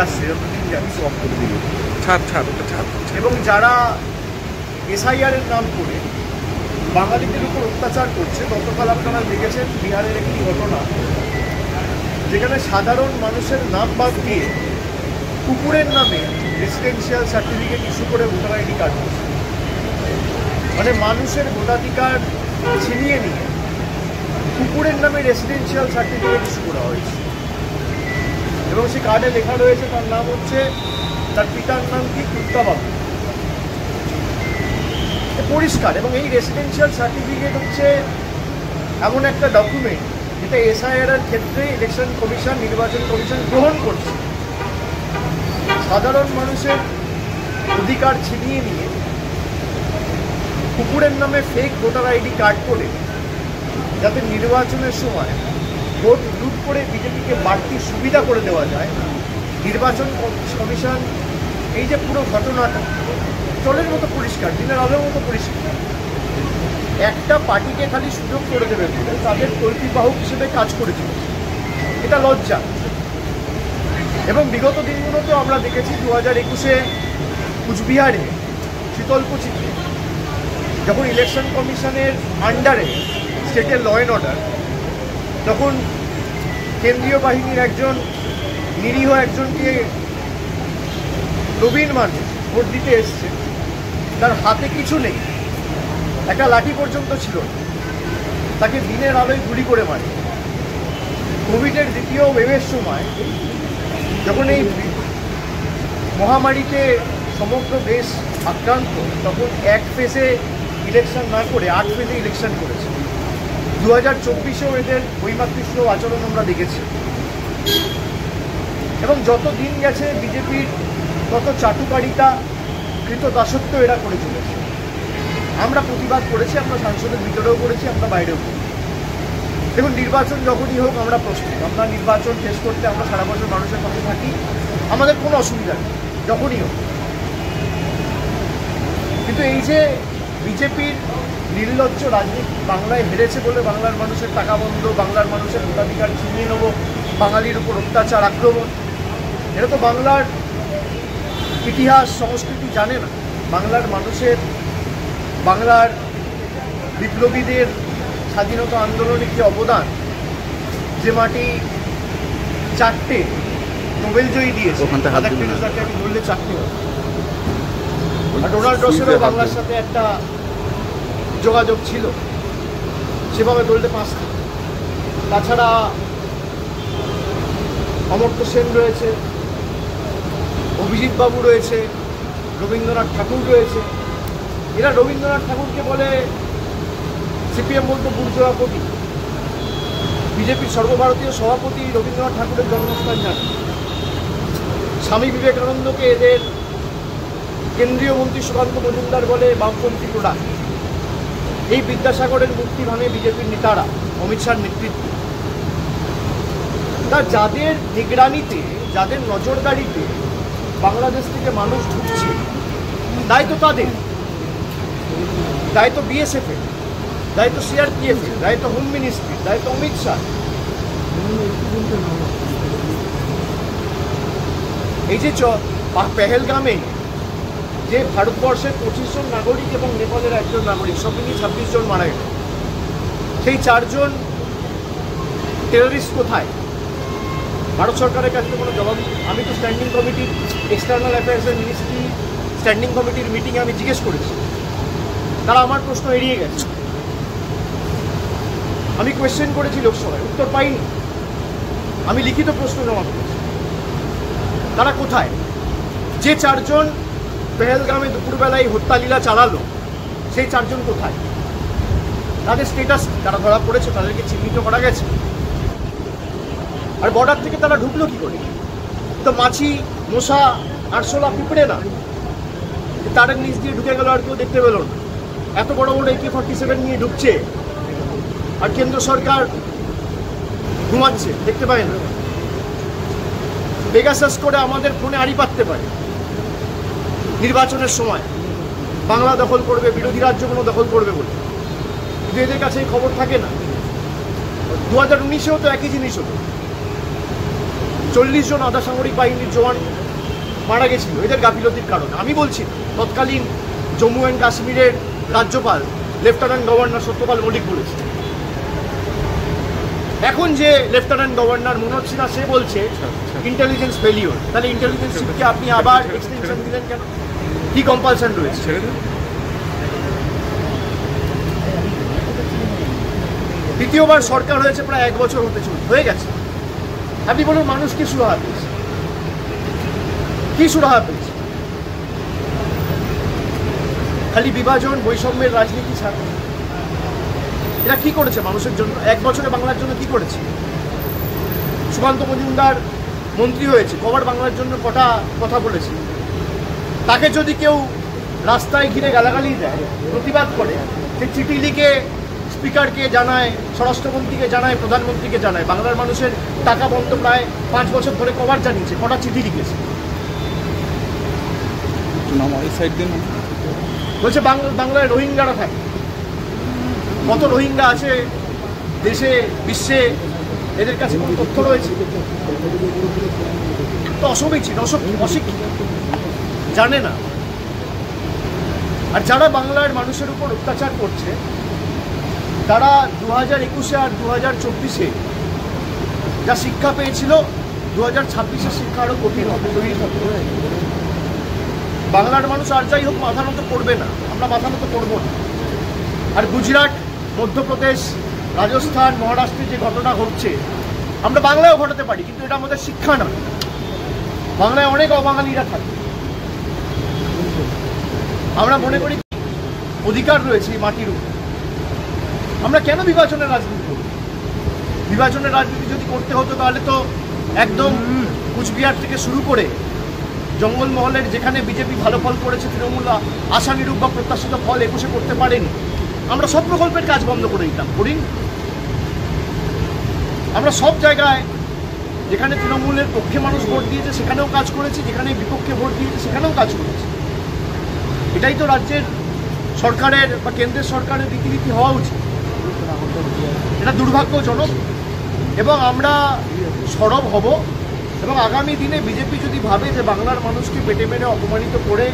আসছে যতদিন যাচ্ছে এবং যারা এসআইআর এর নাম করে বাঙালিদের উপর অত্যাচার করছে। গতকাল আপনারা দেখেছেন বিহারের একটি ঘটনা, যেখানে সাধারণ মানুষের নাম বাদ দিয়ে কুকুরের নামে রেসিডেন্সিয়াল সার্টিফিকেট ইস্যু করে ভোটার আইডি কার্ড করছে। মানে মানুষের ভোটাধিকার ছিনিয়ে নিয়ে কুকুরের নামে রেসিডেন্সিয়াল সার্টিফিকেট ইস্যু করা হয়েছে এবং সেই কার্ডে লেখা রয়েছে তার নাম হচ্ছে, তার পিতার নাম কি, কুত্তাবাবু। পরিষ্কার। এবং এই রেসিডেন্সিয়াল সার্টিফিকেট হচ্ছে এমন একটা ডকুমেন্ট যেটা এসআইআর এর ক্ষেত্রে ইলেকশন কমিশন, নির্বাচন কমিশন গ্রহণ করছে। সাধারণ মানুষের অধিকার ছিনিয়ে নিয়ে কুকুরের নামে ফেক ভোটার আইডি কার্ড করে যাতে নির্বাচনের সময় ভোট লুট করে বিজেপিকে বাড়তি সুবিধা করে দেওয়া যায়, নির্বাচন কমিশন এই যে পুরো ঘটনাটা জলের মতো পরিষ্কার, দিনের আলোর মতো পরিষ্কার, একটা পার্টিকে খালি সুযোগ করে দেবে বলে তাদের তল্পিবাহক হিসেবে কাজ করেছিল। এটা লজ্জা। এবং বিগত দিনগুলোতেও আমরা দেখেছি 2021-এ কুচবিহারে শীতলকুচিতে যখন ইলেকশন কমিশনের আন্ডারে স্টেটের ল অ্যান্ড অর্ডার, তখন কেন্দ্রীয় বাহিনীর একজন নিরীহ একজনকে প্রবীণ মানুষ ভোট দিতে এসছে, তার হাতে কিছু নেই, একটা লাঠি পর্যন্ত ছিল না, তাকে দিনের আলোয় গুলি করে মারে। কোভিডের দ্বিতীয় ওয়েভের সময় যখন এই মহামারীতে সমগ্র দেশ আক্রান্ত, তখন এক ফেজে ইলেকশন না করে 8 ফেজে ইলেকশন করেছে। 2024-এও এদের বৈমাতৃষ্ণ আচরণ আমরা দেখেছি। এবং যত দিন গেছে বিজেপির তত চাটুকারিতা, কৃতদাসত্ব এরা করে চলেছে। আমরা প্রতিবাদ করেছি, আমরা সংসদের ভিতরেও করেছি, আমরা বাইরেও করেছি। দেখুন, নির্বাচন যখনই হোক আমরা প্রস্তুত। আমরা নির্বাচন শেষ করতে আমরা সারা বছর মানুষের পাশে থাকি, আমাদের কোনো অসুবিধা নেই যখনই হোক। কিন্তু এই যে বিজেপির নির্লজ্জ রাজনীতি, বাংলায় হেরেছে বলে বাংলার মানুষের টাকা বন্ধ, বাংলার মানুষের ভোটাধিকার ছিনিয়ে নেব, বাঙালির উপর অত্যাচার, আক্রমণ, এটা তো বাংলার ইতিহাস সংস্কৃতি জানে না। বাংলার মানুষের, বাংলার বিপ্লবীদের স্বাধীনতা আন্দোলনে কি অবদান, যে মাটি 4টে নোবেলজয়ী দিয়েছে, আমি বললে 4টে, আর ডোনাল্ড রসেরও বাংলার সাথে একটা যোগাযোগ ছিল, সেভাবে বলতে 5টা। তাছাড়া অমর্ত্য সেন রয়েছে, অভিজিৎ বাবু রয়েছে, রবীন্দ্রনাথ ঠাকুর রয়েছে। এরা রবীন্দ্রনাথ ঠাকুরকে বলে, সিপিএম বলতো বুর্জোয়া কবি। বিজেপির সর্বভারতীয় সভাপতি রবীন্দ্রনাথ ঠাকুরের জন্মস্থান জানে। স্বামী বিবেকানন্দকে এদের কেন্দ্রীয় মন্ত্রী সুকান্ত মজুমদার বলে বামপন্থী প্রোডাক্ট। এই বিদ্যাসাগরের মুক্তি ভাঙে বিজেপির নেতারা, অমিত শাহর নেতৃত্বে। তা যাদের নিগরানিতে, যাদের নজরদারিতে বাংলাদেশ থেকে মানুষ ঢুকছে, দায়িত্ব তাদের, দায়িত্ব বিএসএফের, দায়িত্ব সিআরপিএফের, দায়িত্ব হোম মিনিস্ট্রির, দায়িত্ব অমিত শাহ। এই যে পেহেলগামে যে ভারতবর্ষের 25 জন নাগরিক এবং নেপালের একজন নাগরিক, সব মিলিয়ে 26 জন মারা গেল, সেই 4 জন টেররিস্ট কোথায়? ভারত সরকারের কাছে কোনো জবাব। আমি তো স্ট্যান্ডিং কমিটির, এক্সটার্নাল অ্যাফেয়ার্সের মিনিস্ট্রি স্ট্যান্ডিং কমিটির মিটিংয়ে আমি জিজ্ঞেস করেছি, তারা আমার প্রশ্ন এড়িয়ে গেছে। আমি কোয়েশ্চেন করেছি লোকসভায়, উত্তর পাইনি। আমি লিখিত প্রশ্ন জমা করেছি, তারা কোথায়? যে 4 জন পেহেলগামে দুপুরবেলায় হত্যালীলা চালালো, সেই 4 জন কোথায়? তাদের স্টেটাস, তারা ধরা পড়েছে, তাদেরকে চিহ্নিত করা গেছে। আর বর্ডার থেকে তারা ঢুকলো কি করে? তো মাছি, মশা, আরশোলা, পিঁপড়ে না, তাদের নিচ দিয়ে ঢুকে গেল, আর কেউ দেখতে পেল না। এত বড় বড় AK-47 নিয়ে ঢুকছে, আর কেন্দ্র সরকার ঘুমাচ্ছে, দেখতে পায় না। পেগাসাস করে আমাদের ফোনে আড়ি পাততে পারে। নির্বাচনের সময় বাংলা দখল করবে, বিরোধী রাজ্যগুলো দখল করবে বলে, কিন্তু এদের কাছে এই খবর থাকে না। 2019-এও তো একই জিনিস হতো। 40 জন আধা সামরিক বাহিনীর জওয়ান মারা গেছিল এদের গাফিলতির কারণে। আমি বলছি তৎকালীন জম্মু অ্যান্ড কাশ্মীরের রাজ্যপাল লেফটেন্যান্ট গভর্নর সত্যপাল মল্লিক বলেছে। এখন যে লেফটেন্যান্ট গভর্নর মনোজ সিনহা সে বলছে ইন্টেলিজেন্স ফেলিওর। তাহলে ইন্টেলিজেন্স চিফকে আপনি আবার এক্সটেনশন দিলেন কেন? কি কম্পালশন রয়েছে? দ্বিতীয়বার সরকার হয়েছে, প্রায় 1 বছর হয়ে গেছে। আপনি বলুন মানুষ কি সুরাহা পেয়েছে? কি সুরাহা পেয়েছে? খালি বিভাজন, বৈষম্যের রাজনীতি ছাড়া এরা কি করেছে মানুষের জন্য? 1 বছরে বাংলার জন্য কি করেছে? সুকান্ত মজুমদার মন্ত্রী হয়েছে, কবার বাংলার জন্য কটা কথা বলেছে? তাকে যদি কেউ রাস্তায় ঘিরে গালাগালি দেয়, প্রতিবাদ করে, সে চিঠি লিখে স্পিকারকে জানায়, স্বরাষ্ট্রমন্ত্রীকে জানায়, প্রধানমন্ত্রীকে জানায়। বাংলার মানুষের টাকা বন্ধ প্রায় 5 বছর ধরে কবার জানিয়েছে, কটা চিঠি লিখেছে? বলছে বাংলায় রোহিঙ্গারা থাকে। কত রোহিঙ্গা আছে দেশে, বিশ্বে, এদের কাছে কোনো তথ্য রয়েছে? তো অসমীচীন, অশিক্ষিত, জানে না। আর যারা বাংলার মানুষের উপর অত্যাচার করছে তারা 2021-এ আর 2024-এ যা শিক্ষা পেয়েছিল 2026-এর শিক্ষা আরো কঠিন হবে। বাংলার মানুষ আর যাই হোক মাথা নত করবে না, আমরা মাথা নত করবো না। আর গুজরাট, মধ্যপ্রদেশ, রাজস্থান, মহারাষ্ট্রে যে ঘটনা ঘটছে আমরা বাংলায়ও ঘটাতে পারি, কিন্তু এটা আমাদের শিক্ষা না। বাংলায় অনেক অবাঙালিরা থাকে। আমরা মনে করি অধিকার রয়েছে এই মাটির উপর। আমরা কেন বিভাজনের রাজনীতি করব? বিভাজনের রাজনীতি যদি করতে হতো তাহলে তো একদম কুচবিহার থেকে শুরু করে জঙ্গলমহলের যেখানে বিজেপি ভালো ফল করেছে, তৃণমূল আশানুরূপ বা প্রত্যাশিত ফল 21-এ করতে পারেনি, আমরা সব প্রকল্পের কাজ বন্ধ করে দিতাম। করিনি। আমরা সব জায়গায় যেখানে তৃণমূলের পক্ষে মানুষ ভোট দিয়েছে সেখানেও কাজ করেছি, যেখানে বিপক্ষে ভোট দিয়েছে সেখানেও কাজ করেছি। এটাই তো রাজ্যের সরকারের বা কেন্দ্রের সরকারের রীতিনীতি হওয়া উচিত। এটা দুর্ভাগ্যজনক এবং আমরা সরব হব। এবং আগামী দিনে বিজেপি যদি ভাবে যে বাংলার মানুষকে পেটে মেরে অপমানিত করে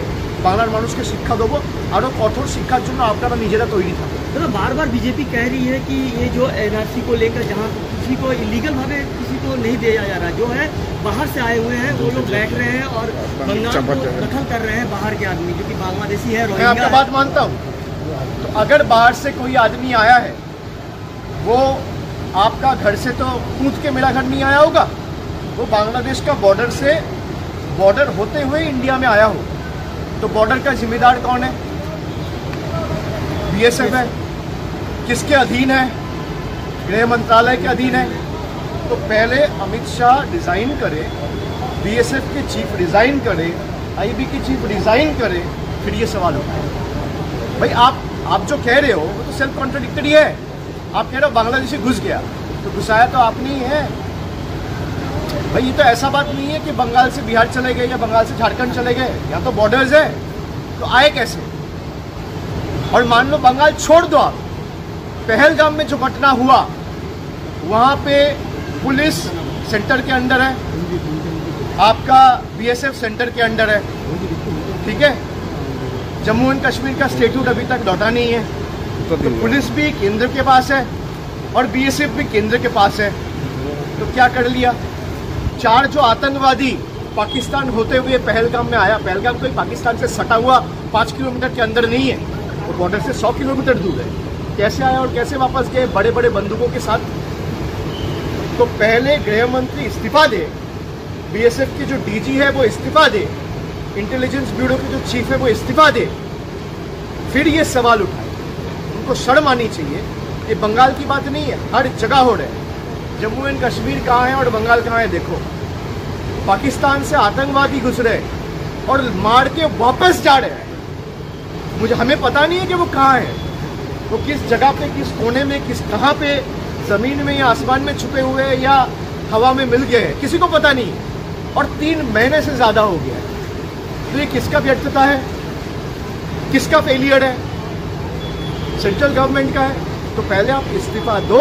বাংলার মানুষকে শিক্ষা দেবো, আরও কঠোর শিক্ষার জন্য আপনারা নিজেরা তৈরি থাকুন। तो बार बार बीजेपी कह रही है कि ये जो एनआरसी को लेकर जहाँ किसी को इलीगल भावे किसी को नहीं दिया जा रहा, जो है बाहर से आए हुए हैं वो लोग बैठ रहे हैं और बंगाल को दखल कर रहे हैं बाहर के आदमी जो कि बांग्लादेशी है। मैं आपका बात मानता हूँ। तो अगर बाहर से कोई आदमी आया है वो आपका घर से तो कूद के मेरा घर नहीं आया होगा, वो बांग्लादेश का बॉर्डर होते हुए इंडिया में आया हो। तो बॉर्डर का जिम्मेदार कौन है? बीएसएफ है। किसके अधीन है? गृह मंत्रालय के अधीन है। तो पहले अमित शाह रिजाइन करे, बीएसएफ के चीफ रिजाइन करे, आईबी के चीफ रिजाइन करे, फिर ये सवाल उठाए। भाई आप जो कह रहे हो वो तो सेल्फ कॉन्ट्राडिक्टरी है। आप कह रहे हो बांग्लादेशी घुस गया, तो घुसाया तो आपने ही है। भाई ये तो ऐसा बात नहीं है कि बंगाल से बिहार चले गए या बंगाल से झारखंड चले गए, यहाँ तो बॉर्डर्स है। तो आए कैसे? और मान लो बंगाल छोड़ दो आप, पहलगाम में जो घटना हुआ वहाँ पे पुलिस सेंटर के अंडर है, आपका बीएसएफ सेंटर के अंडर है, ठीक है। जम्मू एंड कश्मीर का स्टेट्यूट अभी तक लौटा नहीं है। तो पुलिस भी केंद्र के पास है और बीएसएफ भी केंद्र के पास है। तो क्या कर लिया? 4 जो आतंकवादी पाकिस्तान होते हुए पहलगाम में आया, पहलगाम कोई पाकिस्तान से सटा हुआ 5 किलोमीटर के अंदर नहीं है, वो तो बॉर्डर से 100 किलोमीटर दूर है। कैसे आया और कैसे वापस गए? बड़े बड़े बंदूकों के साथ। तो पहले गृह मंत्री इस्तीफा दे, बीएसएफ की जो डीजी है वो इस्तीफा दे, इंटेलिजेंस ब्यूरो की जो चीफ है वो इस्तीफा दे, फिर ये सवाल उठाए। उनको शर्म आनी चाहिए। ये बंगाल की बात नहीं है, हर जगह हो रहा है। जम्मू एंड कश्मीर कहाँ है और बंगाल कहाँ है? देखो, पाकिस्तान से आतंकवादी घुस रहे और मार के वापस जा रहे हैं। हमें पता नहीं है कि वो कहाँ है, वो किस जगह पे, किस कोने में, कहाँ पे, जमीन में या आसमान में छुपे हुए या हवा में मिल गए हैं, किसी को पता नहीं। और 3 महीने से ज्यादा हो गया है। तो ये किसका व्यर्थता है? किसका फेलियर है? सेंट्रल गवर्नमेंट का है। तो पहले आप इस्तीफा दो,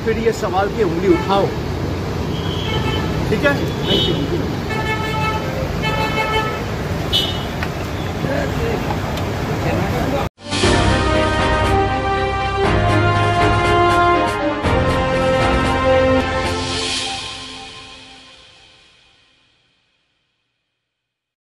फिर ये सवाल की उंगली उठाओ। ठीक है। Thank you.